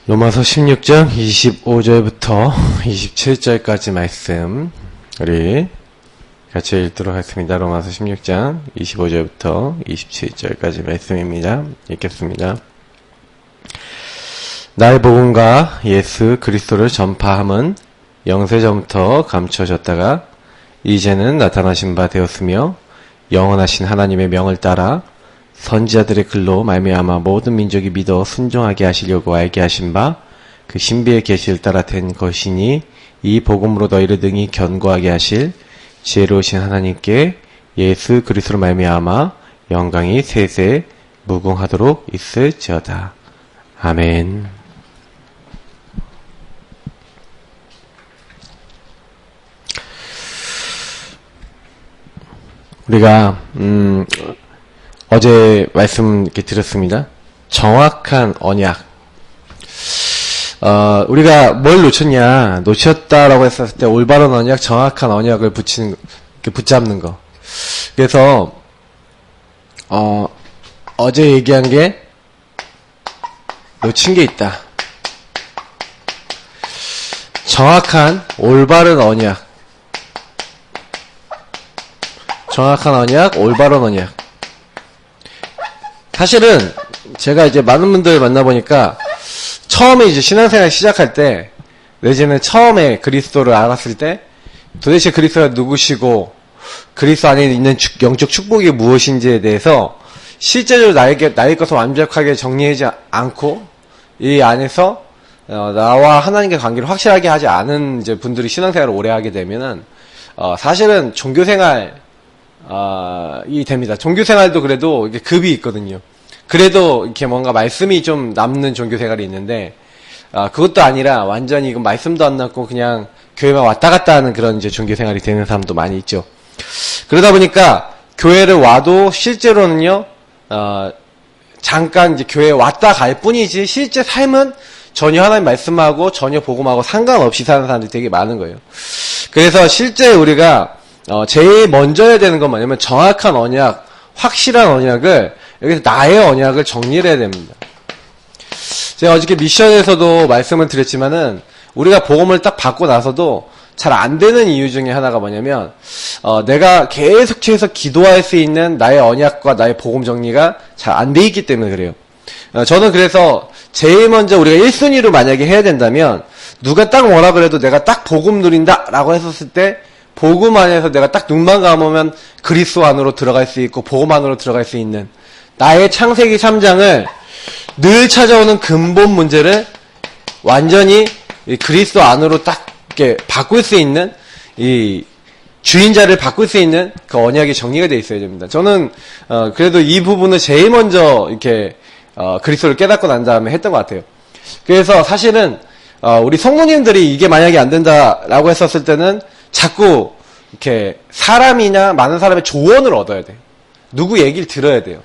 로마서 16장 25절부터 27절까지 말씀 우리 같이 읽도록 하겠습니다. 로마서 16장 25절부터 27절까지 말씀입니다. 읽겠습니다. 나의 복음과 예수 그리스도를 전파함은 영세전부터 감추어졌다가 이제는 나타나신 바 되었으며 영원하신 하나님의 명을 따라 선지자들의 글로 말미암아 모든 민족이 믿어 순종하게 하시려고 알게 하신 바 그 신비의 계시를 따라 된 것이니 이 복음으로 너희를 능히 견고하게 하실 지혜로우신 하나님께 예수 그리스도로 말미암아 영광이 세세 무궁하도록 있을지어다. 아멘. 우리가 어제 말씀 이렇게 드렸습니다. 정확한 언약. 우리가 뭘 놓쳤다라고 했었을 때 올바른 언약, 정확한 언약을 붙잡는 거. 그래서, 어제 얘기한 게 놓친 게 있다. 정확한, 올바른 언약. 정확한 언약, 올바른 언약. 사실은 제가 이제 많은 분들 만나보니까 처음에 이제 신앙생활 시작할 때 내지는 처음에 그리스도를 알았을 때 도대체 그리스도가 누구시고 그리스도 안에 있는 영적 축복이 무엇인지에 대해서 실제로 나의 것을 완벽하게 정리하지 않고 이 안에서 나와 하나님의 관계를 확실하게 하지 않은 이제 분들이 신앙생활을 오래 하게 되면은 사실은 종교생활 이 됩니다. 종교생활도 그래도 이게 급이 있거든요. 그래도 이렇게 뭔가 말씀이 좀 남는 종교생활이 있는데, 그것도 아니라 완전히 이건 말씀도 안 남고 그냥 교회만 왔다 갔다 하는 그런 이제 종교생활이 되는 사람도 많이 있죠. 그러다 보니까 교회를 와도 실제로는요, 잠깐 이제 교회에 왔다 갈 뿐이지 실제 삶은 전혀 하나님 말씀하고 전혀 복음하고 상관없이 사는 사람들이 되게 많은 거예요. 그래서 실제 우리가 제일 먼저 해야 되는 건 뭐냐면 정확한 언약, 확실한 언약을 여기서 나의 언약을 정리를 해야 됩니다. 제가 어저께 미션에서도 말씀을 드렸지만은 우리가 복음을 딱 받고 나서도 잘 안 되는 이유 중에 하나가 뭐냐면 내가 계속해서 기도할 수 있는 나의 언약과 나의 복음 정리가 잘 안 돼 있기 때문에 그래요. 저는 그래서 제일 먼저 우리가 1순위로 만약에 해야 된다면 누가 딱 뭐라 그래도 내가 딱 복음 누린다 라고 했었을 때 복음 안에서 내가 딱 눈만 감으면 그리스도 안으로 들어갈 수 있고 복음 안으로 들어갈 수 있는 나의 창세기 3장을 늘 찾아오는 근본 문제를 완전히 그리스도 안으로 딱 이렇게 바꿀 수 있는 이 주인자를 바꿀 수 있는 그 언약이 정리가 되어 있어야 됩니다. 저는 그래도 이 부분을 제일 먼저 이렇게 그리스도를 깨닫고 난 다음에 했던 것 같아요. 그래서 사실은 우리 성도님들이 이게 만약에 안 된다라고 했었을 때는 자꾸 이렇게 사람이나 많은 사람의 조언을 얻어야 돼요. 누구 얘기를 들어야 돼요.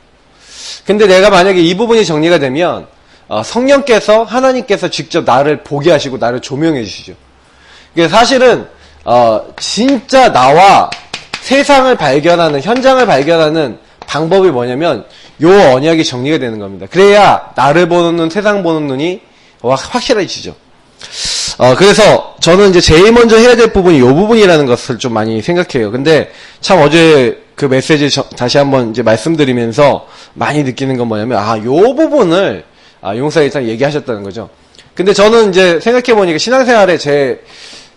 근데 내가 만약에 이 부분이 정리가 되면 성령께서 하나님께서 직접 나를 보게 하시고 나를 조명해 주시죠. 사실은 진짜 나와 세상을 발견하는 현장을 발견하는 방법이 뭐냐면 요 언약이 정리가 되는 겁니다. 그래야 나를 보는 눈, 세상 보는 눈이 확실해지죠. 그래서 저는 이제 제일 먼저 해야 될 부분이 요 부분이라는 것을 좀 많이 생각해요. 근데 참 어제 그 메시지 다시 한번 이제 말씀드리면서 많이 느끼는 건 뭐냐면 요 부분을 용사일장 얘기하셨다는 거죠. 근데 저는 이제 생각해보니까 신앙생활에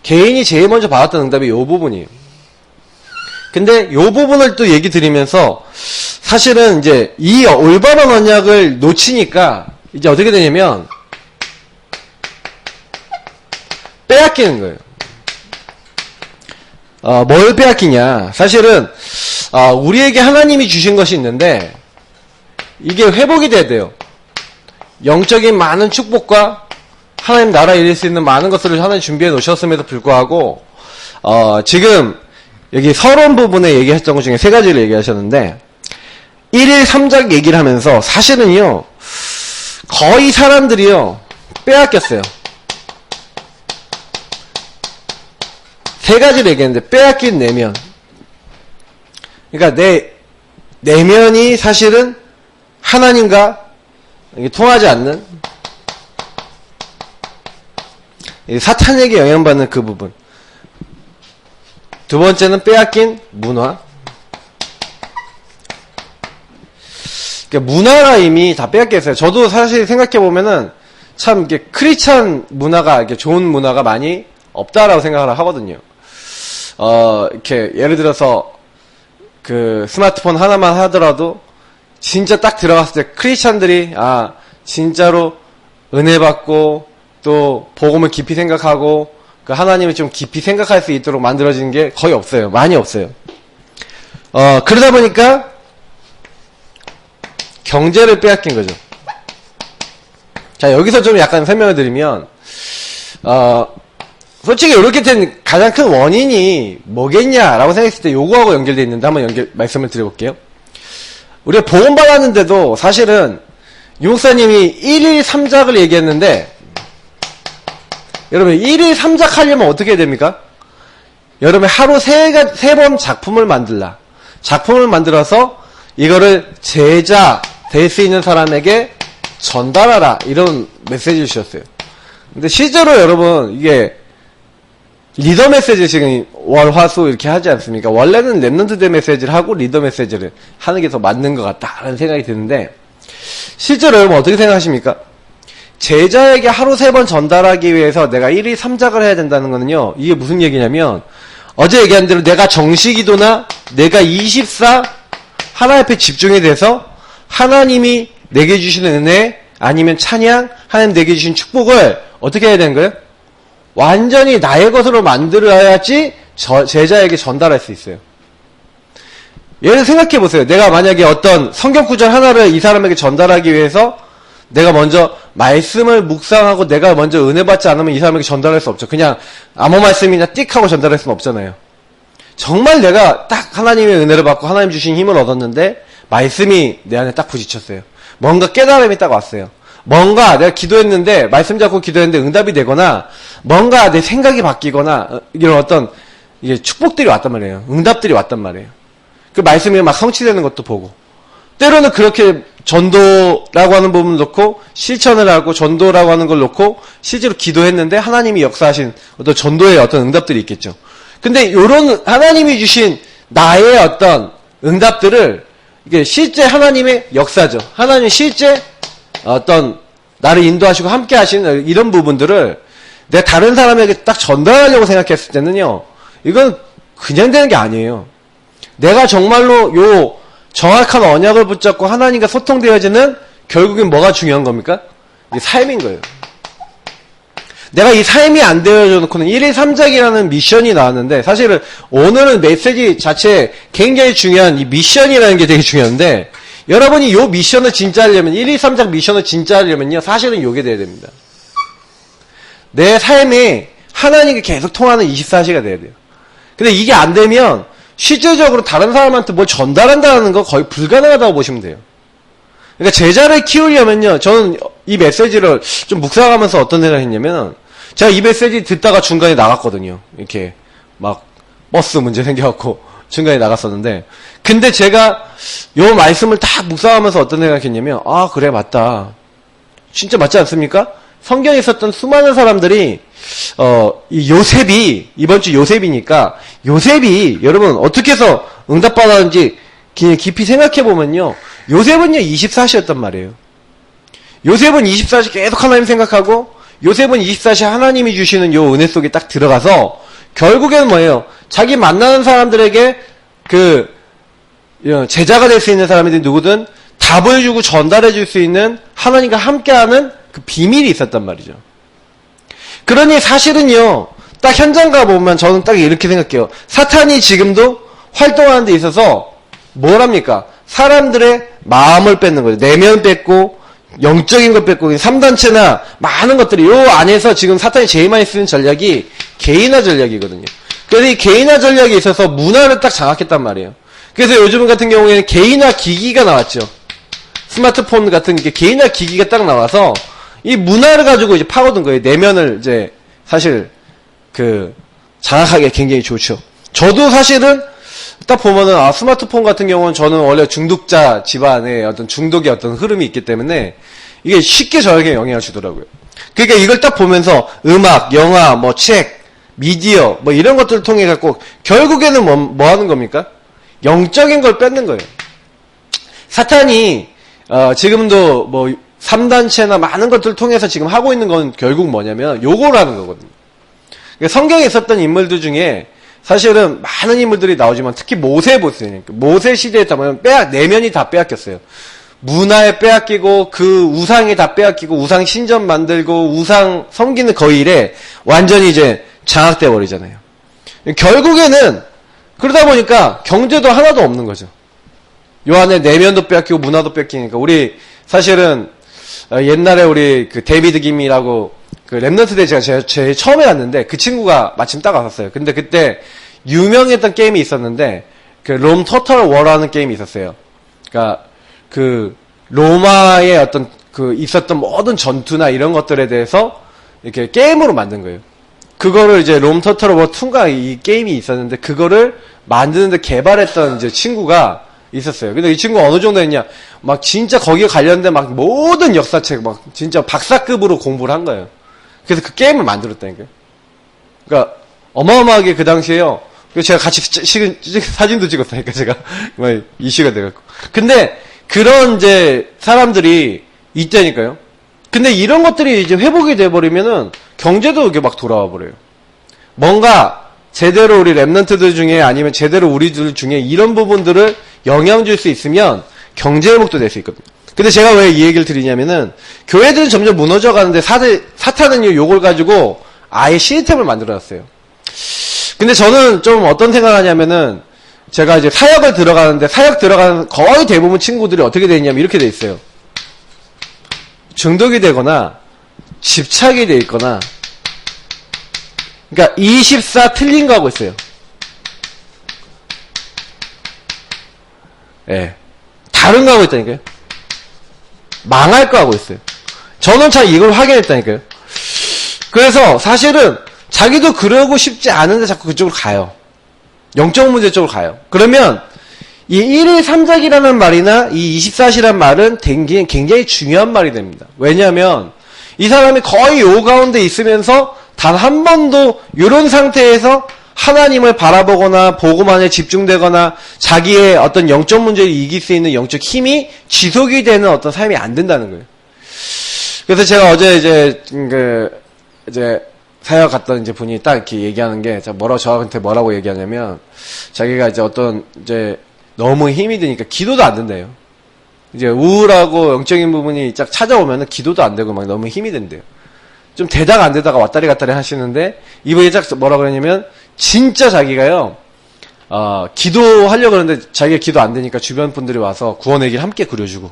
개인이 제일 먼저 받았던 응답이 요 부분이에요. 근데 요 부분을 또 얘기 드리면서 사실은 이제 이 올바른 언약을 놓치니까 이제 어떻게 되냐면 빼앗기는 거예요. 뭘 빼앗기냐. 사실은, 우리에게 하나님이 주신 것이 있는데, 이게 회복이 돼야 돼요. 영적인 많은 축복과 하나님 나라에 이룰 수 있는 많은 것들을 하나님 준비해 놓으셨음에도 불구하고, 지금, 여기 서론 부분에 얘기했던 것 중에 세 가지를 얘기하셨는데, 1일 3작 얘기를 하면서, 사실은요, 거의 사람들이요, 빼앗겼어요. 세 가지를 얘기했는데 빼앗긴 내면, 그러니까 내 내면이 사실은 하나님과 통하지 않는 이 사탄에게 영향받는 그 부분. 두 번째는 빼앗긴 문화. 그러니까 문화가 이미 다 빼앗겼어요. 저도 사실 생각해보면은 참 이렇게 크리스찬 문화가 이렇게 좋은 문화가 많이 없다라고 생각을 하거든요. 이렇게 예를 들어서 그 스마트폰 하나만 하더라도 진짜 딱 들어갔을 때 크리스찬들이 진짜로 은혜 받고 또 복음을 깊이 생각하고 그 하나님을 좀 깊이 생각할 수 있도록 만들어지는 게 거의 없어요. 많이 없어요. 그러다 보니까 경제를 빼앗긴 거죠. 자, 여기서 좀 약간 설명을 드리면 솔직히 이렇게 된 가장 큰 원인이 뭐겠냐라고 생각했을 때 요거하고 연결되어 있는데 한번 말씀을 드려볼게요. 우리가 복음 받았는데도 사실은 유목사님이 1일 3작을 얘기했는데 여러분 1일 3작 하려면 어떻게 해야 됩니까? 여러분 하루 3번 작품을 만들라. 작품을 만들어서 이거를 제자 될 수 있는 사람에게 전달하라. 이런 메시지를 주셨어요. 근데 실제로 여러분 이게 리더 메시지를 지금 월, 화, 수 이렇게 하지 않습니까? 원래는 랩넌트 대 메시지를 하고 리더 메시지를 하는 게 더 맞는 것 같다라는 생각이 드는데 실제로 여러분 어떻게 생각하십니까? 제자에게 하루 3번 전달하기 위해서 내가 1일 3작을 해야 된다는 거는요. 이게 무슨 얘기냐면 어제 얘기한 대로 내가 정시기도나 내가 24 하나 앞에 집중이 돼서 하나님이 내게 주시는 은혜 아니면 찬양 하나님 내게 주신 축복을 어떻게 해야 되는 거예요? 완전히 나의 것으로 만들어야지 제자에게 전달할 수 있어요. 예를 생각해 보세요. 내가 만약에 어떤 성경 구절 하나를 이 사람에게 전달하기 위해서 내가 먼저 말씀을 묵상하고 내가 먼저 은혜 받지 않으면 이 사람에게 전달할 수 없죠. 그냥 아무 말씀이나 띡 하고 전달할 수는 없잖아요. 정말 내가 딱 하나님의 은혜를 받고 하나님 주신 힘을 얻었는데 말씀이 내 안에 딱 부딪혔어요. 뭔가 깨달음이 딱 왔어요. 뭔가 내가 기도했는데 말씀 잡고 기도했는데 응답이 되거나 뭔가 내 생각이 바뀌거나 이런 어떤 이게 축복들이 왔단 말이에요. 응답들이 왔단 말이에요. 그 말씀이 막 성취되는 것도 보고 때로는 그렇게 전도라고 하는 부분을 놓고 실천을 하고 전도라고 하는 걸 놓고 실제로 기도했는데 하나님이 역사하신 어떤 전도의 어떤 응답들이 있겠죠. 근데 요런 하나님이 주신 나의 어떤 응답들을 이게 실제 하나님의 역사죠. 하나님 실제 어떤 나를 인도하시고 함께 하시는 이런 부분들을 내가 다른 사람에게 딱 전달하려고 생각했을 때는요. 이건 그냥 되는 게 아니에요. 내가 정말로 요 정확한 언약을 붙잡고 하나님과 소통되어지는 결국엔 뭐가 중요한 겁니까? 이 삶인 거예요. 내가 이 삶이 안 되어져 놓고는 1일 3작이라는 미션이 나왔는데 사실은 오늘은 메시지 자체에 굉장히 중요한 이 미션이라는 게 되게 중요한데 여러분이 요 미션을 진짜 하려면 1일 3작 미션을 진짜 하려면요 사실은 요게 돼야 됩니다. 내 삶에 하나님께 계속 통하는 24시가 돼야 돼요. 근데 이게 안 되면 실질적으로 다른 사람한테 뭘 전달한다는 거 거의 불가능하다고 보시면 돼요. 그러니까 제자를 키우려면요 저는 이 메시지를 좀 묵상하면서 어떤 생각을 했냐면 제가 이 메시지 듣다가 중간에 나갔거든요. 이렇게 막 버스 문제 생겨갖고 중간에 나갔었는데 근데 제가 요 말씀을 딱 묵상하면서 어떤 생각을 했냐면 그래 맞다. 진짜 맞지 않습니까? 성경에 있었던 수많은 사람들이 이 요셉이 이번 주 요셉이니까 요셉이 여러분 어떻게 해서 응답받았는지 깊이 생각해보면요 요셉은요 24시였단 말이에요. 요셉은 24시 계속 하나님 생각하고 요셉은 24시 하나님이 주시는 요 은혜 속에 딱 들어가서 결국에는 뭐예요? 자기 만나는 사람들에게 그 제자가 될 수 있는 사람이든 누구든 답을 주고 전달해 줄 수 있는 하나님과 함께하는 그 비밀이 있었단 말이죠. 그러니 사실은요 딱 현장 가보면 저는 딱 이렇게 생각해요. 사탄이 지금도 활동하는 데 있어서 뭘 합니까? 사람들의 마음을 뺏는 거죠. 내면 뺏고 영적인 것 뺏고 3단체나 많은 것들이 요 안에서 지금 사탄이 제일 많이 쓰는 전략이 개인화 전략이거든요. 그래서 이 개인화 전략에 있어서 문화를 딱 장악했단 말이에요. 그래서 요즘 같은 경우에는 개인화 기기가 나왔죠. 스마트폰 같은 게 개인화 기기가 딱 나와서 이 문화를 가지고 이제 파고든 거예요. 내면을 이제 사실 장악하기가 굉장히 좋죠. 저도 사실은 딱 보면은 스마트폰 같은 경우는 저는 원래 중독자 집안에 어떤 중독의 어떤 흐름이 있기 때문에 이게 쉽게 저에게 영향을 주더라고요. 그러니까 이걸 딱 보면서 음악, 영화, 뭐 책, 미디어 뭐 이런 것들을 통해 갖고 결국에는 뭐 하는 겁니까? 영적인 걸 뺏는 거예요. 사탄이 지금도 뭐 3단체나 많은 것들을 통해서 지금 하고 있는 건 결국 뭐냐면 요걸 하는 거거든요. 그러니까 성경에 있었던 인물들 중에 사실은 많은 인물들이 나오지만 특히 모세 보세요. 모세 시대에 보면 내면이 다 빼앗겼어요. 문화에 빼앗기고 그 우상이 다 빼앗기고 우상 신전 만들고 우상 섬기는 그 일에 완전히 이제 장악돼 버리잖아요. 결국에는 그러다 보니까 경제도 하나도 없는 거죠. 요 안에 내면도 빼앗기고 문화도 뺏기니까 우리 사실은 옛날에 우리 그 데이비드 김이라고 그 랩넌트 때 제가 제일 처음에 갔는데 그 친구가 마침 딱 왔었어요. 근데 그때 유명했던 게임이 있었는데 그 롬 토털 워라는 게임이 있었어요. 그러니까 그 로마의 어떤 그 있었던 모든 전투나 이런 것들에 대해서 이렇게 게임으로 만든 거예요. 그거를 이제 롬 토털 워 2가 이 게임이 있었는데 그거를 만드는데 개발했던 이제 친구가 있었어요. 근데 이 친구가 어느 정도 했냐? 막 진짜 거기에 관련된 막 모든 역사책 막 진짜 박사급으로 공부를 한 거예요. 그래서 그 게임을 만들었다니까요. 그러니까 어마어마하게 그 당시에요. 제가 같이 사진도 찍었다니까 제가 이슈가 돼갖고. 근데 그런 이제 사람들이 있다니까요. 근데 이런 것들이 이제 회복이 돼버리면은 경제도 이게 막 돌아와 버려요. 뭔가 제대로 우리 랩넌트들 중에 아니면 제대로 우리들 중에 이런 부분들을 영향 줄 수 있으면 경제 회복도 될 수 있거든요. 근데 제가 왜 이 얘기를 드리냐면은 교회들은 점점 무너져 가는데 사탄은 요걸 가지고 아예 시스템을 만들어 놨어요. 근데 저는 좀 어떤 생각을 하냐면은 제가 이제 사역을 들어가는데 사역 들어가는 거의 대부분 친구들이 어떻게 돼 있냐면 이렇게 돼 있어요. 중독이 되거나 집착이 돼 있거나 그러니까 24 틀린 거 하고 있어요. 예. 다른 거 하고 있다니까요. 망할 거 하고 있어요. 저는 참 이걸 확인했다니까요. 그래서 사실은 자기도 그러고 싶지 않은데 자꾸 그쪽으로 가요. 영적 문제 쪽으로 가요. 그러면 이 1일 3작이라는 말이나 이 24시란 말은 굉장히 중요한 말이 됩니다. 왜냐하면 이 사람이 거의 요 가운데 있으면서 단 한 번도 이런 상태에서 하나님을 바라보거나 복음만에 집중되거나 자기의 어떤 영적 문제를 이길 수 있는 영적 힘이 지속이 되는 어떤 삶이 안 된다는 거예요. 그래서 제가 어제 이제 사역 갔던 이제 분이 딱 이렇게 얘기하는 게 저한테 뭐라고 얘기하냐면 자기가 이제 어떤 이제 너무 힘이 드니까 기도도 안 된대요. 이제 우울하고 영적인 부분이 쫙 찾아오면은 기도도 안 되고 막 너무 힘이 된대요. 좀 되다가 안 되다가 왔다리 갔다리 하시는데 이분이 딱 뭐라 그러냐면 진짜 자기가요 기도하려고 그러는데 자기가 기도 안 되니까 주변 분들이 와서 구원의 길 함께 그려주고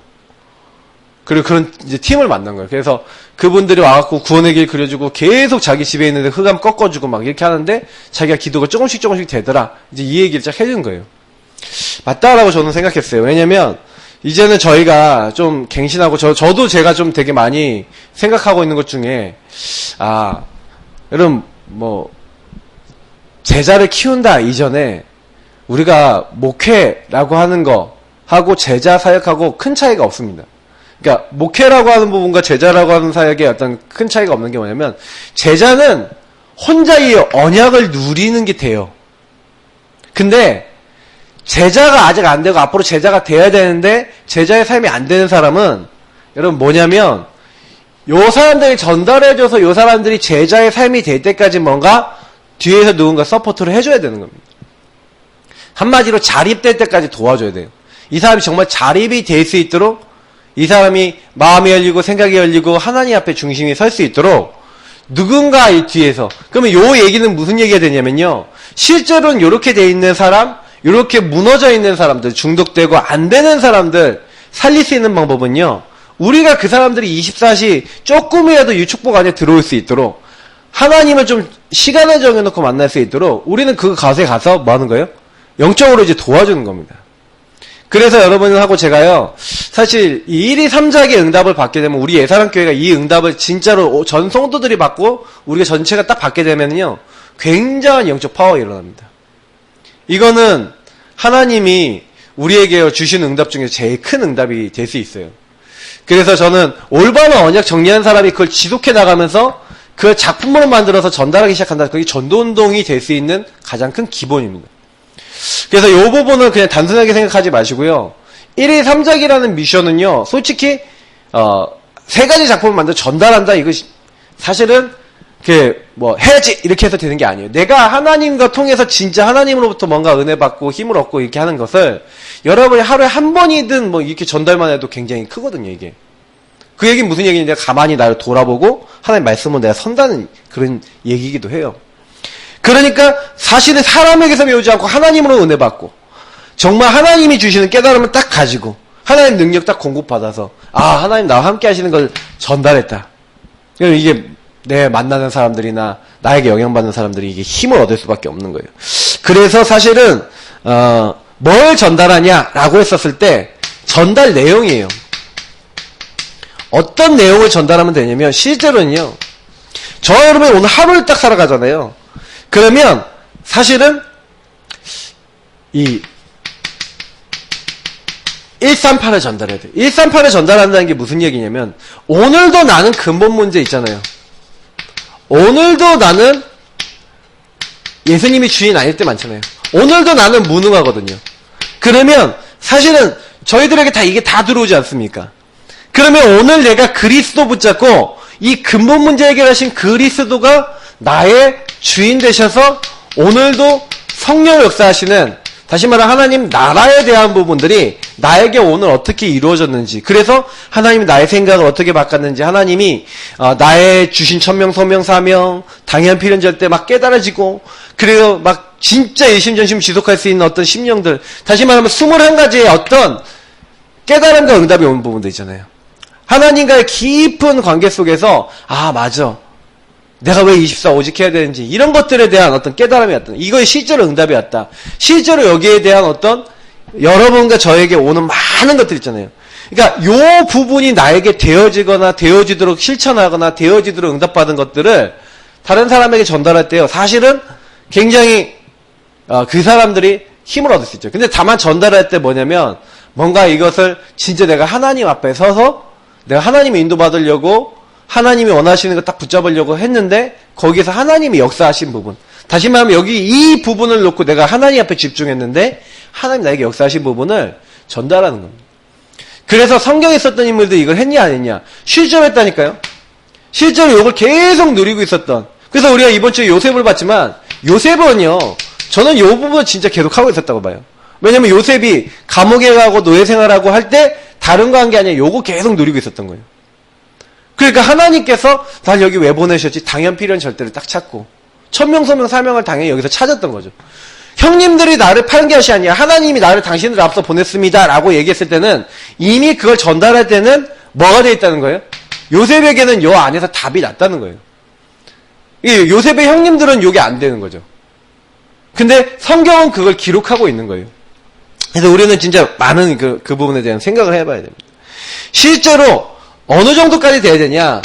그리고 그런 이제 팀을 만난 거예요. 그래서 그분들이 와갖고 구원의 길 그려주고 계속 자기 집에 있는데 흑암 꺾어주고 막 이렇게 하는데 자기가 기도가 조금씩 되더라. 이제 이 얘기를 쫙 해준 거예요. 맞다라고 저는 생각했어요. 왜냐면 이제는 저희가 좀 갱신하고 저도 제가 좀 되게 많이 생각하고 있는 것 중에 여러분 뭐 제자를 키운다 이전에 우리가 목회라고 하는 거 하고 제자 사역하고 큰 차이가 없습니다. 그러니까 목회라고 하는 부분과 제자라고 하는 사역에 어떤 큰 차이가 없는 게 뭐냐면 제자는 혼자 이 언약을 누리는 게 돼요. 근데 제자가 아직 안 되고 앞으로 제자가 돼야 되는데 제자의 삶이 안 되는 사람은 여러분 뭐냐면 요 사람들이 전달해줘서 요 사람들이 제자의 삶이 될 때까지 뭔가 뒤에서 누군가 서포트를 해줘야 되는 겁니다. 한마디로 자립될 때까지 도와줘야 돼요. 이 사람이 정말 자립이 될 수 있도록 이 사람이 마음이 열리고 생각이 열리고 하나님 앞에 중심이 설 수 있도록 누군가 이 뒤에서 그러면 요 얘기는 무슨 얘기가 되냐면요. 실제로는 요렇게 돼 있는 사람 이렇게 무너져 있는 사람들, 중독되고 안 되는 사람들 살릴 수 있는 방법은요. 우리가 그 사람들이 24시 조금이라도 이 축복 안에 들어올 수 있도록 하나님을 좀 시간을 정해놓고 만날 수 있도록 우리는 그 곳에 가서 뭐 하는 거예요? 영적으로 이제 도와주는 겁니다. 그래서 여러분하고 제가요. 사실 이 1위 3작의 응답을 받게 되면 우리 예사랑교회가 이 응답을 진짜로 전 성도들이 받고 우리가 전체가 딱 받게 되면요. 굉장한 영적 파워가 일어납니다. 이거는 하나님이 우리에게 주신 응답 중에 제일 큰 응답이 될 수 있어요. 그래서 저는 올바른 언약 정리한 사람이 그걸 지속해 나가면서 그 작품으로 만들어서 전달하기 시작한다. 그게 전도운동이 될 수 있는 가장 큰 기본입니다. 그래서 이 부분은 그냥 단순하게 생각하지 마시고요. 1일 3작이라는 미션은요, 솔직히, 3가지 작품을 만들어 전달한다. 이거 사실은, 해야지! 이렇게 해서 되는 게 아니에요. 내가 하나님과 통해서 진짜 하나님으로부터 뭔가 은혜 받고 힘을 얻고 이렇게 하는 것을 여러분이 하루에 한 번이든 이렇게 전달만 해도 굉장히 크거든요, 이게. 그 얘기는 무슨 얘기인지 내가 가만히 나를 돌아보고 하나님 말씀으로 내가 선다는 그런 얘기이기도 해요. 그러니까 사실은 사람에게서 배우지 않고 하나님으로 은혜 받고 정말 하나님이 주시는 깨달음을 딱 가지고 하나님 능력 딱 공급받아서 하나님 나와 함께 하시는 걸 전달했다. 이게 내 만나는 사람들이나 나에게 영향받는 사람들이 이게 힘을 얻을 수밖에 없는 거예요. 그래서 사실은 뭘 전달하냐라고 했었을 때 전달 내용이에요. 어떤 내용을 전달하면 되냐면 실제로는요. 저와 여러분이 오늘 하루를 딱 살아가잖아요. 그러면 사실은 이 138을 전달해야 돼요. 138을 전달한다는 게 무슨 얘기냐면 오늘도 나는 근본 문제 있잖아요. 오늘도 나는 예수님이 주인 아닐 때 많잖아요. 오늘도 나는 무능하거든요. 그러면 사실은 저희들에게 다 이게 다 들어오지 않습니까? 그러면 오늘 내가 그리스도 붙잡고 이 근본 문제 해결하신 그리스도가 나의 주인 되셔서 오늘도 성령 역사하시는, 다시 말해 하나님 나라에 대한 부분들이 나에게 오늘 어떻게 이루어졌는지, 그래서 하나님이 나의 생각을 어떻게 바꿨는지, 하나님이 나의 주신 천명 소명 사명 당연 필연절 때 막 깨달아지고, 그리고 막 진짜 일심전심 지속할 수 있는 어떤 심령들, 다시 말하면 21가지의 어떤 깨달음과 응답이 오는 부분도 있잖아요. 하나님과의 깊은 관계 속에서 맞아, 내가 왜 24 오직 해야 되는지, 이런 것들에 대한 어떤 깨달음이 왔다. 이거에 실제로 응답이 왔다. 실제로 여기에 대한 어떤 여러분과 저에게 오는 많은 것들 있잖아요. 그러니까 요 부분이 나에게 되어지거나 되어지도록 실천하거나 되어지도록 응답받은 것들을 다른 사람에게 전달할 때요, 사실은 굉장히 그 사람들이 힘을 얻을 수 있죠. 근데 다만 전달할 때 뭐냐면 뭔가 이것을 진짜 내가 하나님 앞에 서서 내가 하나님의 인도받으려고 하나님이 원하시는 거 딱 붙잡으려고 했는데 거기에서 하나님이 역사하신 부분, 다시 말하면 여기 이 부분을 놓고 내가 하나님 앞에 집중했는데 하나님 나에게 역사하신 부분을 전달하는 겁니다. 그래서 성경에 있었던 인물들이 이걸 했냐 안 했냐? 실제로 했다니까요. 실제로 이걸 계속 누리고 있었던. 그래서 우리가 이번 주에 요셉을 봤지만 요셉은요, 저는 이 부분을 진짜 계속 하고 있었다고 봐요. 왜냐면 요셉이 감옥에 가고 노예 생활하고 할 때 다른 거 한 게 아니라 요거 계속 누리고 있었던 거예요. 그러니까 하나님께서 날 여기 왜 보내셨지? 당연 필연 절대를 딱 찾고 천명소명 사명을 당연히 여기서 찾았던 거죠. 형님들이 나를 파는 것이 아니라 하나님이 나를 당신들 앞서 보냈습니다 라고 얘기했을 때는 이미 그걸 전달할 때는 뭐가 되어 있다는 거예요? 요셉에게는 요 안에서 답이 났다는 거예요. 요셉의 형님들은 요게 안 되는 거죠. 근데 성경은 그걸 기록하고 있는 거예요. 그래서 우리는 진짜 많은 그 부분에 대한 생각을 해봐야 됩니다. 실제로 어느 정도까지 돼야 되냐?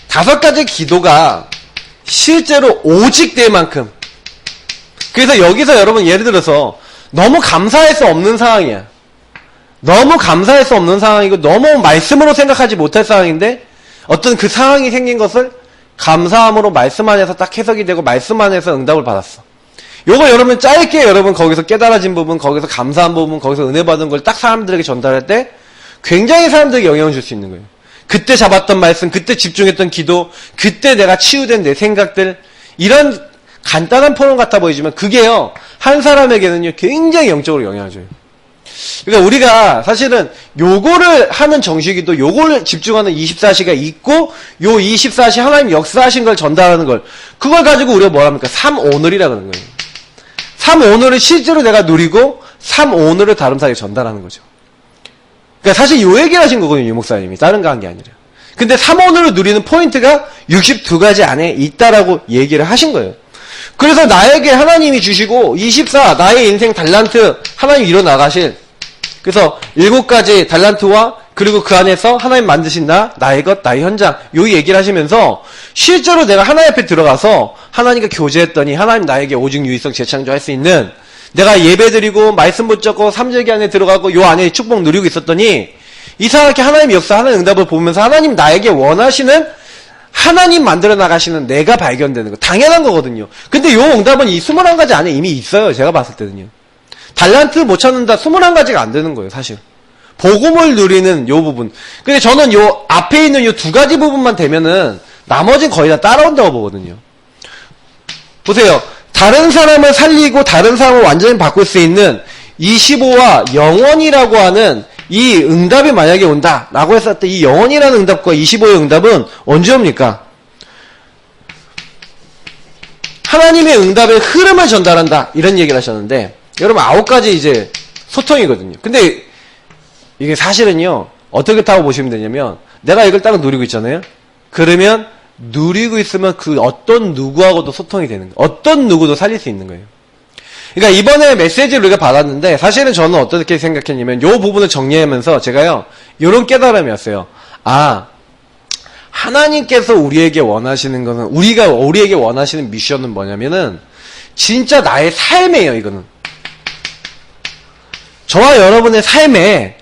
5가지 기도가 실제로 오직 될 만큼. 그래서 여기서 여러분 예를 들어서 너무 감사할 수 없는 상황이야. 너무 감사할 수 없는 상황이고 너무 말씀으로 생각하지 못할 상황인데 어떤 그 상황이 생긴 것을 감사함으로 말씀 안에서 딱 해석이 되고 말씀 안에서 응답을 받았어. 요거 여러분 짧게 여러분 거기서 깨달아진 부분, 거기서 감사한 부분, 거기서 은혜 받은 걸 딱 사람들에게 전달할 때 굉장히 사람들에게 영향을 줄 수 있는 거예요. 그때 잡았던 말씀, 그때 집중했던 기도, 그때 내가 치유된 내 생각들, 이런 간단한 포럼 같아 보이지만 그게요, 한 사람에게는요 굉장히 영적으로 영향을 줘요. 그러니까 우리가 사실은 요거를 하는 정식이도 요거를 집중하는 24시가 있고, 요 24시 하나님 역사하신 걸 전달하는 걸, 그걸 가지고 우리가 뭐랍니까? 3오늘이라 그러는 거예요. 3오늘을 실제로 내가 누리고 3오늘을 다른 사람에게 전달하는 거죠. 그러니까 사실 요 얘기를 하신 거거든요, 유 목사님이. 다른 거 한 게 아니라. 근데 3오늘을 누리는 포인트가 62가지 안에 있다라고 얘기를 하신 거예요. 그래서 나에게 하나님이 주시고 24 나의 인생 달란트 하나님 이뤄나가실, 그래서 7가지 달란트와 그리고 그 안에서 하나님 만드신 나의 것, 나의 현장, 요 얘기를 하시면서 실제로 내가 하나님 앞에 들어가서 하나님과 교제했더니 하나님 나에게 오직 유의성 재창조할 수 있는, 내가 예배드리고 말씀 붙잡고 3절기 안에 들어가고 요 안에 축복 누리고 있었더니 이상하게 하나님의 역사, 하나님의 응답을 보면서 하나님 나에게 원하시는 하나님 만들어 나가시는 내가 발견되는 거 당연한 거거든요. 근데 요 응답은 이 21가지 안에 이미 있어요. 제가 봤을 때는요. 달란트 못 찾는다 21가지가 안 되는 거예요. 사실 복음을 누리는 요 부분. 근데 저는 요 앞에 있는 요 2가지 부분만 되면은 나머지는 거의 다 따라온다고 보거든요. 보세요. 다른 사람을 살리고 다른 사람을 완전히 바꿀 수 있는 25와 영원이라고 하는 이 응답이 만약에 온다라고 했을 때 이 영원이라는 응답과 25의 응답은 언제 옵니까? 하나님의 응답의 흐름을 전달한다 이런 얘기를 하셨는데 여러분 9가지 이제 소통이거든요. 근데 이게 사실은요 어떻게 타고 보시면 되냐면 내가 이걸 딱 누리고 있잖아요. 그러면 누리고 있으면 그 어떤 누구하고도 소통이 되는 거예요. 어떤 누구도 살릴 수 있는 거예요. 그러니까 이번에 메시지를 우리가 받았는데 사실은 저는 어떻게 생각했냐면 요 부분을 정리하면서 제가요 요런 깨달음이 왔어요. 아, 하나님께서 우리에게 원하시는 거는 우리에게 원하시는 미션은 뭐냐면은 진짜 나의 삶이에요. 이거는 저와 여러분의 삶에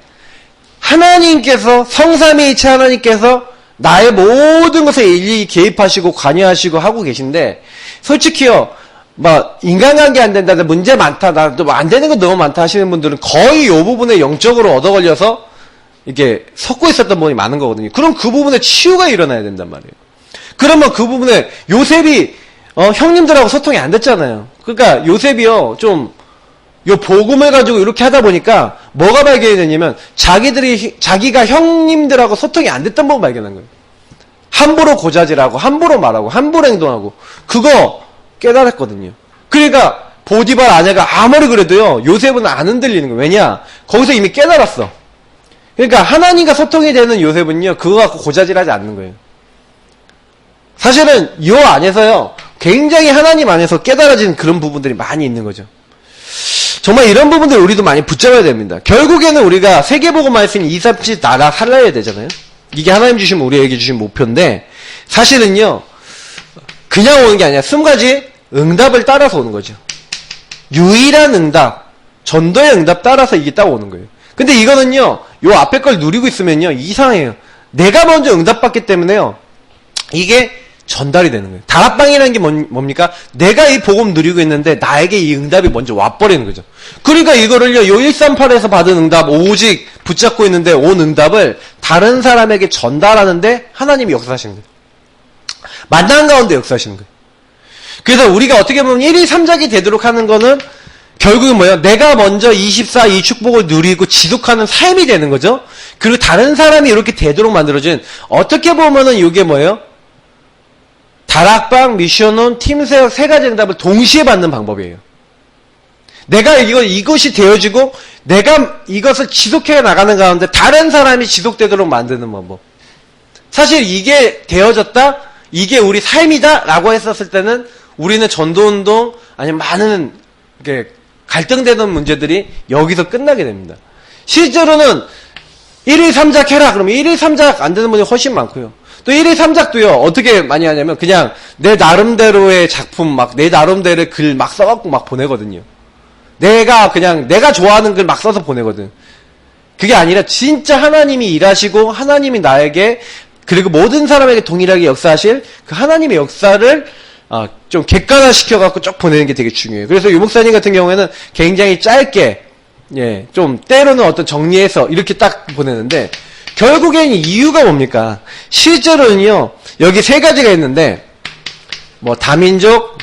하나님께서 성삼위일체 하나님께서 나의 모든 것에 일일이 개입하시고 관여하시고 하고 계신데 솔직히요 막 인간관계 안 된다, 문제 많다, 나 또 안 되는 거 너무 많다 하시는 분들은 거의 이 부분에 영적으로 얻어 걸려서 이게 섞고 있었던 부분이 많은 거거든요. 그럼 그 부분에 치유가 일어나야 된단 말이에요. 그러면 그 부분에 요셉이 형님들하고 소통이 안 됐잖아요. 그러니까 요셉이요 좀 요 복음을 가지고 이렇게 하다 보니까 뭐가 발견이 됐냐면 자기가 형님들하고 소통이 안 됐던 부분 발견한 거예요. 함부로 고자질하고 함부로 말하고 함부로 행동하고 그거 깨달았거든요. 그러니까 보디발 아내가 아무리 그래도요 요셉은 안 흔들리는 거예요. 왜냐? 거기서 이미 깨달았어. 그러니까 하나님과 소통이 되는 요셉은요 그거 갖고 고자질하지 않는 거예요. 사실은 요 안에서요 굉장히 하나님 안에서 깨달아진 그런 부분들이 많이 있는 거죠. 정말 이런 부분들 우리도 많이 붙잡아야 됩니다. 결국에는 우리가 세계복음 말씀 2, 3, 7 나라 살려야 되잖아요. 이게 하나님 주신 우리에게 주신 목표인데 사실은요 그냥 오는 게 아니라 20가지 응답을 따라서 오는 거죠. 유일한 응답, 전도의 응답 따라서 이게 딱 오는 거예요. 근데 이거는요, 요 앞에 걸 누리고 있으면요, 이상해요. 내가 먼저 응답받기 때문에요, 이게 전달이 되는 거예요. 다락방이라는 게 뭡니까? 내가 이 복음 누리고 있는데, 나에게 이 응답이 먼저 와버리는 거죠. 그러니까 이거를요, 요 138에서 받은 응답, 오직 붙잡고 있는데, 온 응답을 다른 사람에게 전달하는데, 하나님이 역사하시는 거예요. 만난 가운데 역사하시는 거예요. 그래서 우리가 어떻게 보면 1, 2, 3작이 되도록 하는 거는 결국은 뭐예요? 내가 먼저 24 이 축복을 누리고 지속하는 삶이 되는 거죠. 그리고 다른 사람이 이렇게 되도록 만들어진 어떻게 보면은 이게 뭐예요? 다락방, 미션온, 팀세역 3가지 응답을 동시에 받는 방법이에요. 내가 이것이 되어지고 내가 이것을 지속해 나가는 가운데 다른 사람이 지속되도록 만드는 방법. 사실 이게 되어졌다? 이게 우리 삶이다 라고 했었을 때는 우리는 전도운동 아니면 많은 갈등되는 문제들이 여기서 끝나게 됩니다. 실제로는 1일 3작 해라 그러면 1일 3작 안 되는 분이 훨씬 많고요. 또 1일 3작도요 어떻게 많이 하냐면 그냥 내 나름대로의 작품 내 나름대로의 글 막 써갖고 막 보내거든요. 내가 좋아하는 글 막 써서 보내거든. 그게 아니라 진짜 하나님이 일하시고 하나님이 나에게 그리고 모든 사람에게 동일하게 역사하실 그 하나님의 역사를 좀 객관화시켜갖고 쭉 보내는 게 되게 중요해요. 그래서 유 목사님 같은 경우에는 굉장히 짧게, 좀 때로는 어떤 정리해서 이렇게 딱 보내는데, 결국엔 이유가 뭡니까? 실제로는요, 여기 3가지가 있는데, 다민족,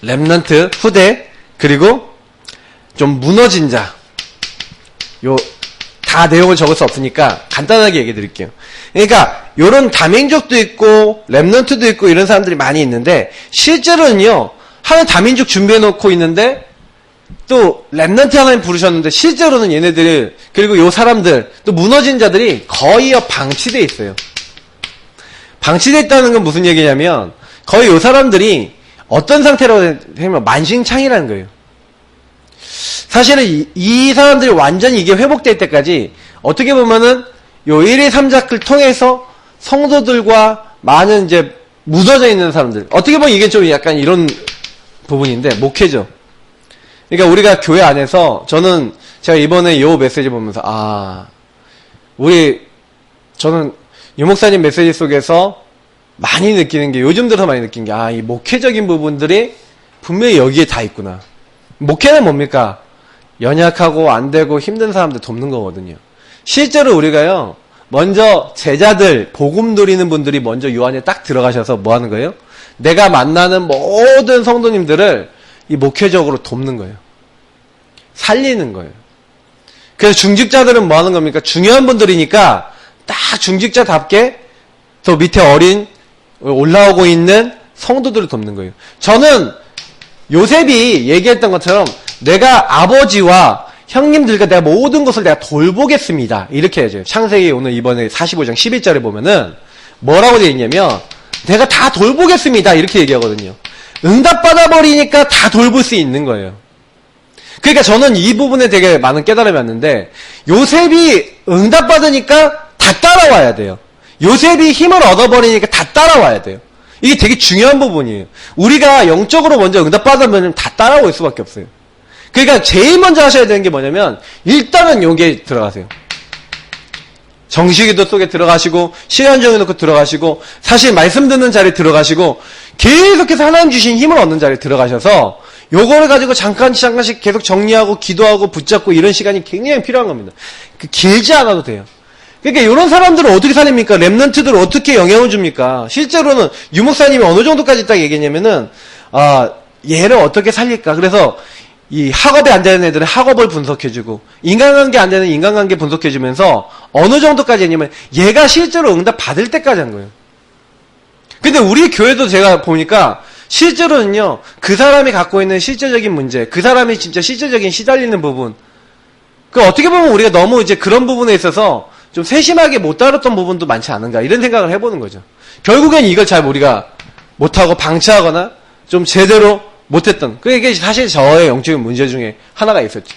렘넌트, 후대, 그리고 좀 무너진 자. 다 내용을 적을 수 없으니까 간단하게 얘기해 드릴게요. 그러니까 요런 다민족도 있고 렘넌트도 있고 이런 사람들이 많이 있는데 실제로는요 하는 다민족 준비해 놓고 있는데 또 렘넌트 하나님 부르셨는데 실제로는 얘네들 그리고 요 사람들 또 무너진 자들이 거의 방치돼 있어요. 방치돼 있다는 건 무슨 얘기냐면 거의 요 사람들이 어떤 상태라고 하면 만신창이라는 거예요. 사실은 이 사람들이 완전히 이게 회복될 때까지 어떻게 보면은 요 1일 3작을 통해서 성도들과 많은 이제 묻어져 있는 사람들 어떻게 보면 이게 좀 약간 이런 부분인데 목회죠. 그러니까 우리가 교회 안에서 저는 제가 이번에 이 메시지 보면서 저는 유 목사님 메시지 속에서 많이 느끼는 게 요즘 들어서 많이 느낀 게 이 목회적인 부분들이 분명히 여기에 다 있구나. 목회는 뭡니까? 연약하고 안 되고 힘든 사람들 돕는 거거든요. 실제로 우리가요. 먼저 제자들 복음 누리는 분들이 먼저 요 안에 딱 들어가셔서 뭐 하는 거예요? 내가 만나는 모든 성도님들을 이 목회적으로 돕는 거예요. 살리는 거예요. 그래서 중직자들은 뭐 하는 겁니까? 중요한 분들이니까 딱 중직자답게 또 밑에 어린 올라오고 있는 성도들을 돕는 거예요. 저는 요셉이 얘기했던 것처럼 내가 아버지와 형님들과 내가 모든 것을 내가 돌보겠습니다. 이렇게 해야죠. 창세기 오늘 이번에 45장 11절에 보면은 뭐라고 되어 있냐면 내가 다 돌보겠습니다. 이렇게 얘기하거든요. 응답받아버리니까 다 돌볼 수 있는 거예요. 그러니까 저는 이 부분에 되게 많은 깨달음이 왔는데 요셉이 응답받으니까 다 따라와야 돼요. 요셉이 힘을 얻어버리니까 다 따라와야 돼요. 이게 되게 중요한 부분이에요. 우리가 영적으로 먼저 응답받으면 다 따라올 수밖에 없어요. 그러니까 제일 먼저 하셔야 되는 게 뭐냐면 일단은 여기에 들어가세요. 정식기도 속에 들어가시고 시간 정해놓고 들어가시고 사실 말씀 듣는 자리에 들어가시고 계속해서 하나님 주신 힘을 얻는 자리에 들어가셔서 요거를 가지고 잠깐씩 계속 정리하고 기도하고 붙잡고 이런 시간이 굉장히 필요한 겁니다. 길지 않아도 돼요. 그러니까 이런 사람들은 어떻게 살립니까? 랩런트들을 어떻게 영향을 줍니까? 실제로는 유 목사님이 어느 정도까지 딱 얘기했냐면은 얘를 어떻게 살릴까? 그래서 이 학업이 안 되는 애들은 학업을 분석해주고 인간관계 안 되는 인간관계 분석해주면서 어느 정도까지 했냐면 얘가 실제로 응답 받을 때까지 한 거예요. 근데 우리 교회도 제가 보니까 실제로는요 그 사람이 갖고 있는 실제적인 문제, 그 사람이 진짜 실제적인 시달리는 부분, 그 어떻게 보면 우리가 너무 이제 그런 부분에 있어서 좀 세심하게 못 다뤘던 부분도 많지 않은가 이런 생각을 해보는 거죠. 결국엔 이걸 잘 우리가 못하고 방치하거나 좀 제대로 못했던, 그게 사실 저의 영적인 문제 중에 하나가 있었죠.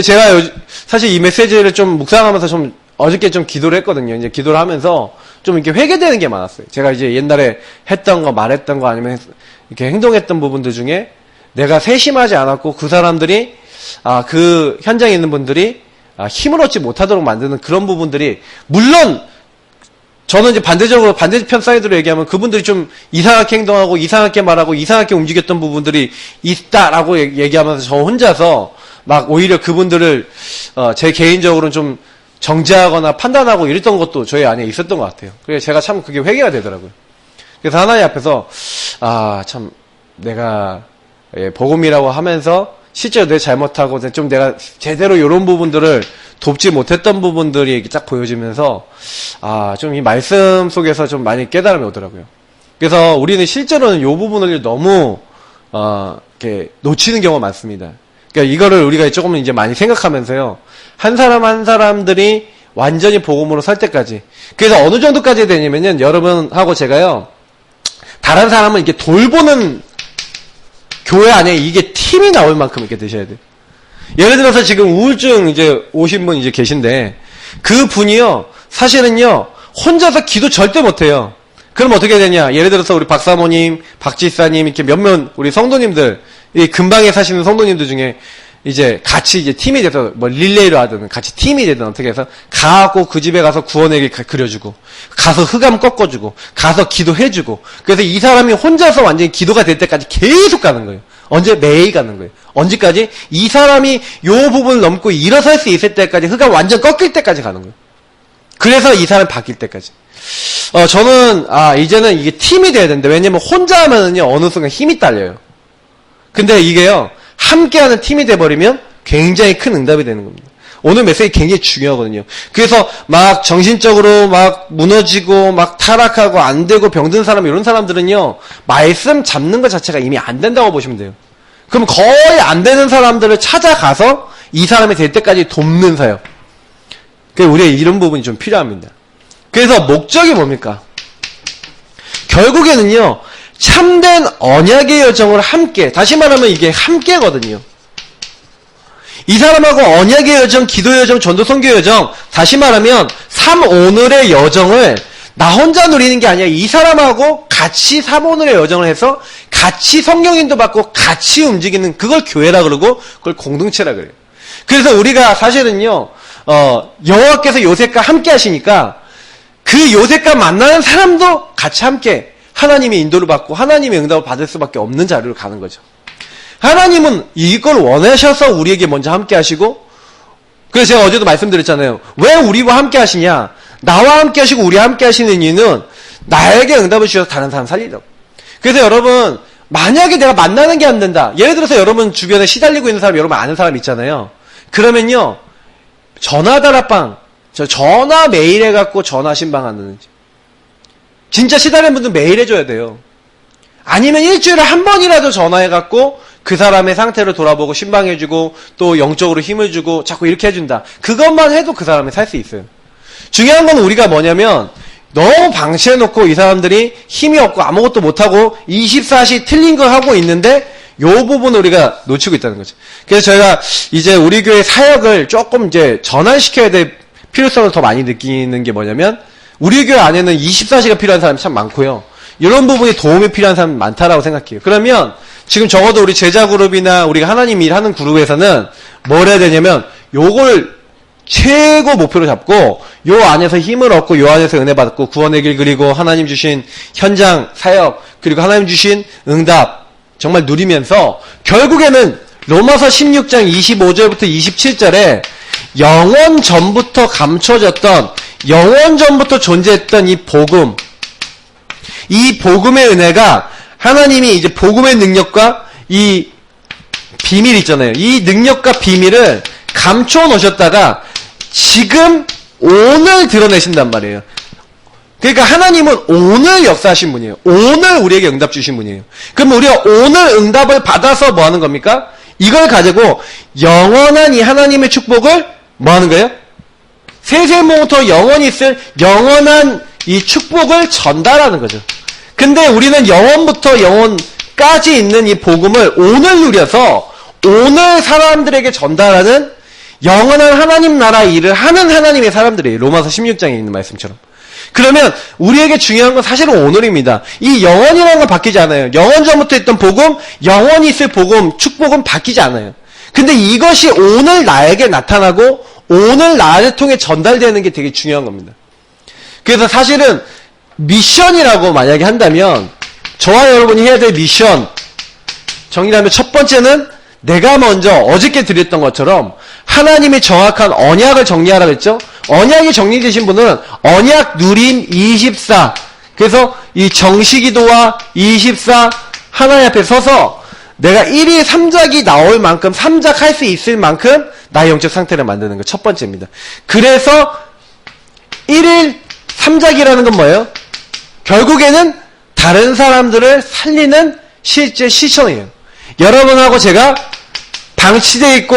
제가 사실 이 메시지를 좀 묵상하면서 좀 어저께 좀 기도를 했거든요. 이제 기도를 하면서 좀 이렇게 회개되는 게 많았어요. 제가 이제 옛날에 했던 거, 말했던 거 아니면 이렇게 행동했던 부분들 중에 내가 세심하지 않았고 그 사람들이 그 현장에 있는 분들이 힘을 얻지 못하도록 만드는 그런 부분들이, 물론 저는 이제 반대적으로 반대편 사이드로 얘기하면 그분들이 좀 이상하게 행동하고 이상하게 말하고 이상하게 움직였던 부분들이 있다라고 얘기하면서 저 혼자서 막 오히려 그분들을 제 개인적으로는 좀 정죄하거나 판단하고 이랬던 것도 저희 안에 있었던 것 같아요. 그래서 제가 참 그게 회개가 되더라고요. 그래서 하나님 앞에서 참 내가 복음이라고 하면서 실제로 내 잘못하고 좀 내가 제대로 이런 부분들을 돕지 못했던 부분들이 딱 보여지면서 좀 이 말씀 속에서 좀 많이 깨달음이 오더라고요. 그래서 우리는 실제로는 이 부분을 너무 이렇게 놓치는 경우가 많습니다. 그러니까 이거를 우리가 조금 이제 많이 생각하면서요, 한 사람 한 사람들이 완전히 복음으로 설 때까지. 그래서 어느 정도까지 되냐면요, 여러분하고 제가요, 다른 사람을 이렇게 돌보는 교회 안에 이게 팀이 나올 만큼 이렇게 되셔야 돼요. 예를 들어서 지금 우울증 이제 오신 분 이제 계신데, 그 분이요, 사실은요, 혼자서 기도 절대 못해요. 그럼 어떻게 되냐? 예를 들어서 우리 박사모님, 박지사님, 이렇게 몇몇 우리 성도님들, 이 근방에 사시는 성도님들 중에 이제 같이 이제 팀이 돼서 뭐 릴레이로 하든 같이 팀이 되든 어떻게 해서 가고 그 집에 가서 구원회계 그려주고, 가서 흑암 꺾어주고, 가서 기도해주고, 그래서 이 사람이 혼자서 완전히 기도가 될 때까지 계속 가는 거예요. 언제? 매일 가는 거예요. 언제까지? 이 사람이 요 부분을 넘고 일어설 수 있을 때까지, 흑암 완전 꺾일 때까지 가는 거예요. 그래서 이 사람이 바뀔 때까지. 저는 이제는 이게 팀이 돼야 되는데, 왜냐면 혼자 하면은요 어느 순간 힘이 딸려요. 근데 이게요 함께하는 팀이 돼버리면 굉장히 큰 응답이 되는 겁니다. 오늘 메시지 굉장히 중요하거든요. 그래서 막 정신적으로 막 무너지고 막 타락하고 안 되고 병든 사람, 이런 사람들은요 말씀 잡는 것 자체가 이미 안 된다고 보시면 돼요. 그럼 거의 안 되는 사람들을 찾아가서 이 사람이 될 때까지 돕는 사역. 우리가 이런 부분이 좀 필요합니다. 그래서 목적이 뭡니까? 결국에는요 참된 언약의 여정을 함께, 다시 말하면 이게 함께거든요. 이 사람하고 언약의 여정, 기도 여정, 전도 선교 여정, 다시 말하면 삶 오늘의 여정을 나 혼자 누리는 게 아니라 이 사람하고 같이 삶 오늘의 여정을 해서 같이 성령 인도받고 같이 움직이는 그걸 교회라 그러고 그걸 공동체라 그래요. 그래서 우리가 사실은요, 여호와께서 요셉과 함께 하시니까 그 요셉과 만나는 사람도 같이 함께 하나님의 인도를 받고 하나님의 응답을 받을 수밖에 없는 자리로 가는 거죠. 하나님은 이걸 원하셔서 우리에게 먼저 함께 하시고, 그래서 제가 어제도 말씀드렸잖아요. 왜 우리와 함께 하시냐? 나와 함께 하시고 우리와 함께 하시는 이유는 나에게 응답을 주셔서 다른 사람 살리려고. 그래서 여러분, 만약에 내가 만나는 게 안 된다. 예를 들어서 여러분 주변에 시달리고 있는 사람, 여러분 아는 사람 있잖아요. 그러면요, 전화다락방, 전화 매일 해갖고 전화 신방하는지. 진짜 시달리는 분들 매일 해줘야 돼요. 아니면 일주일에 한 번이라도 전화해갖고 그 사람의 상태를 돌아보고 신방해주고 또 영적으로 힘을 주고 자꾸 이렇게 해준다. 그것만 해도 그 사람이 살 수 있어요. 중요한 건 우리가 뭐냐면 너무 방치해놓고 이 사람들이 힘이 없고 아무것도 못하고 24시 틀린 걸 하고 있는데 요 부분을 우리가 놓치고 있다는 거죠. 그래서 저희가 이제 우리 교회 사역을 조금 이제 전환시켜야 될 필요성을 더 많이 느끼는 게 뭐냐면 우리 교회 안에는 24시가 필요한 사람이 참 많고요. 이런 부분이 도움이 필요한 사람이 많다라고 생각해요. 그러면 지금 적어도 우리 제자 그룹이나 우리가 하나님 일하는 그룹에서는 뭘 해야 되냐면 요걸 최고 목표로 잡고 요 안에서 힘을 얻고 요 안에서 은혜 받고 구원의 길 그리고 하나님 주신 현장 사역 그리고 하나님 주신 응답 정말 누리면서 결국에는 로마서 16장 25절부터 27절에 영원 전부터 감춰졌던 영원 전부터 존재했던 이 복음, 이 복음의 은혜가 하나님이 이제 복음의 능력과 이 비밀 있잖아요. 이 능력과 비밀을 감춰 놓으셨다가 지금 오늘 드러내신단 말이에요. 그러니까 하나님은 오늘 역사하신 분이에요. 오늘 우리에게 응답 주신 분이에요. 그럼 우리가 오늘 응답을 받아서 뭐 하는 겁니까? 이걸 가지고 영원한 이 하나님의 축복을 뭐 하는 거예요? 세세모부터 영원히 있을 영원한 이 축복을 전달하는 거죠. 근데 우리는 영원부터 영원까지 있는 이 복음을 오늘 누려서 오늘 사람들에게 전달하는 영원한 하나님 나라 일을 하는 하나님의 사람들이에요. 로마서 16장에 있는 말씀처럼. 그러면 우리에게 중요한 건 사실은 오늘입니다. 이 영원이라는 건 바뀌지 않아요. 영원 전부터 있던 복음, 영원히 있을 복음, 축복은 바뀌지 않아요. 근데 이것이 오늘 나에게 나타나고 오늘 나를 통해 전달되는 게 되게 중요한 겁니다. 그래서 사실은 미션이라고 만약에 한다면 저와 여러분이 해야 될 미션 정리하면 첫 번째는 내가 먼저 어저께 드렸던 것처럼 하나님의 정확한 언약을 정리하라고 했죠. 언약이 정리되신 분은 언약 누림 24 그래서 이 정시기도와 24 하나님 앞에 서서 내가 1일 3작이 나올 만큼 3작 할 수 있을 만큼 나의 영적 상태를 만드는 거 첫 번째입니다. 그래서 1일 3작이라는 건 뭐예요? 결국에는 다른 사람들을 살리는 실제 실천이에요. 여러분하고 제가 방치되어 있고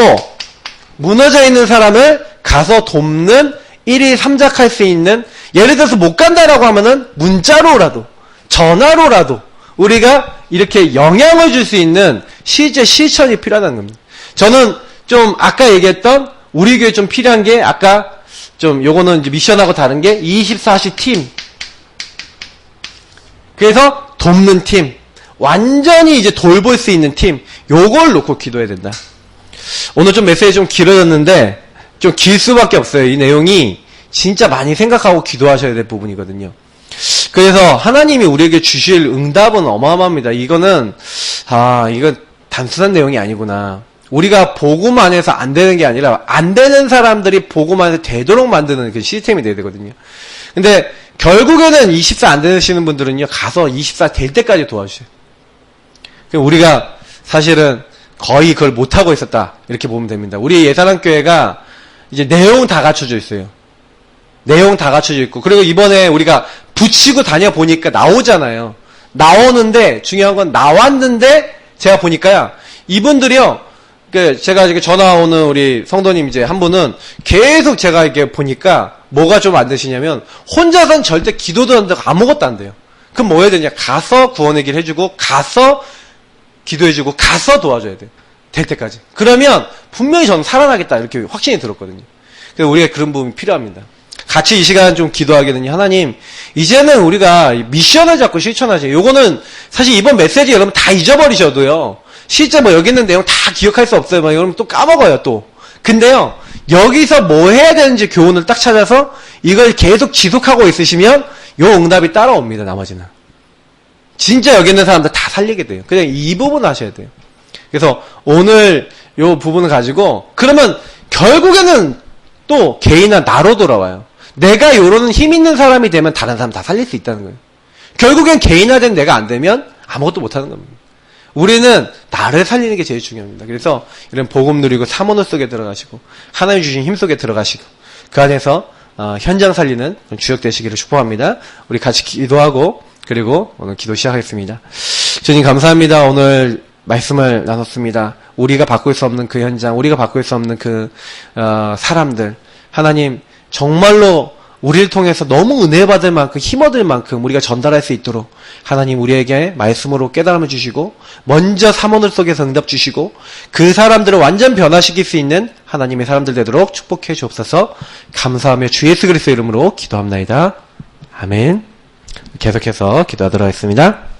무너져 있는 사람을 가서 돕는 1일 3작 할 수 있는 예를 들어서 못 간다라고 하면은 문자로라도 전화로라도 우리가 이렇게 영향을 줄 수 있는 실제 실천이 필요하다는 겁니다. 저는 좀 아까 얘기했던 우리 교회 좀 필요한 게 아까 좀 요거는 이제 미션하고 다른 게 24시 팀. 그래서 돕는 팀. 완전히 이제 돌볼 수 있는 팀. 요걸 놓고 기도해야 된다. 오늘 좀 메시지 좀 길어졌는데 좀 길 수밖에 없어요. 이 내용이 진짜 많이 생각하고 기도하셔야 될 부분이거든요. 그래서 하나님이 우리에게 주실 응답은 어마어마합니다. 이거는 이건 단순한 내용이 아니구나. 우리가 복음 안에서 안 되는 게 아니라 안 되는 사람들이 복음 안에서 되도록 만드는 그 시스템이 돼야 되거든요. 근데 결국에는 24 안 되시는 분들은요. 가서 24 될 때까지 도와주세요. 우리가 사실은 거의 그걸 못하고 있었다. 이렇게 보면 됩니다. 우리 예사랑교회가 이제 내용 다 갖춰져 있어요. 내용 다 갖춰져 있고 그리고 이번에 우리가 붙이고 다녀보니까 나오잖아요. 나오는데 중요한 건 나왔는데 제가 보니까요. 이분들이요. 제가 이렇게 전화 오는 우리 성도님 이제 한 분은 계속 제가 이렇게 보니까 뭐가 좀 안 되시냐면 혼자선 절대 기도도 안 되고 아무것도 안 돼요. 그럼 뭐 해야 되냐? 가서 구원의 길 해주고 가서 기도해주고 가서 도와줘야 돼요. 될 때까지. 그러면 분명히 저는 살아나겠다 이렇게 확신이 들었거든요. 그래서 우리가 그런 부분이 필요합니다. 같이 이 시간 좀 기도하게 되니 하나님 이제는 우리가 미션을 잡고 실천하지. 요거는 사실 이번 메시지 여러분 다 잊어버리셔도요. 실제 뭐 여기 있는 내용 다 기억할 수 없어요. 막 여러분 또 까먹어요 또. 근데요 여기서 뭐 해야 되는지 교훈을 딱 찾아서 이걸 계속 지속하고 있으시면 요 응답이 따라옵니다. 나머지는 진짜 여기 있는 사람들 다 살리게 돼요. 그냥 이 부분 하셔야 돼요. 그래서 오늘 요 부분을 가지고 그러면 결국에는 또 개인화 나로 돌아와요. 내가 요런 힘 있는 사람이 되면 다른 사람 다 살릴 수 있다는 거예요. 결국엔 개인화된 내가 안 되면 아무것도 못하는 겁니다. 우리는 나를 살리는 게 제일 중요합니다. 그래서 이런 복음 누리고 사모노 속에 들어가시고 하나님 주신 힘 속에 들어가시고 그 안에서 현장 살리는 주역 되시기를 축복합니다. 우리 같이 기도하고 그리고 오늘 기도 시작하겠습니다. 주님 감사합니다. 오늘 말씀을 나눴습니다. 우리가 바꿀 수 없는 그 현장, 우리가 바꿀 수 없는 그 사람들, 하나님 정말로 우리를 통해서 너무 은혜 받을 만큼 힘 얻을 만큼 우리가 전달할 수 있도록 하나님 우리에게 말씀으로 깨달음을 주시고 먼저 사모늘 속에서 응답 주시고 그 사람들을 완전 변화시킬 수 있는 하나님의 사람들 되도록 축복해 주옵소서. 감사하며 주 예수 그리스도 이름으로 기도합나이다. 아멘. 계속해서 기도하도록 하겠습니다.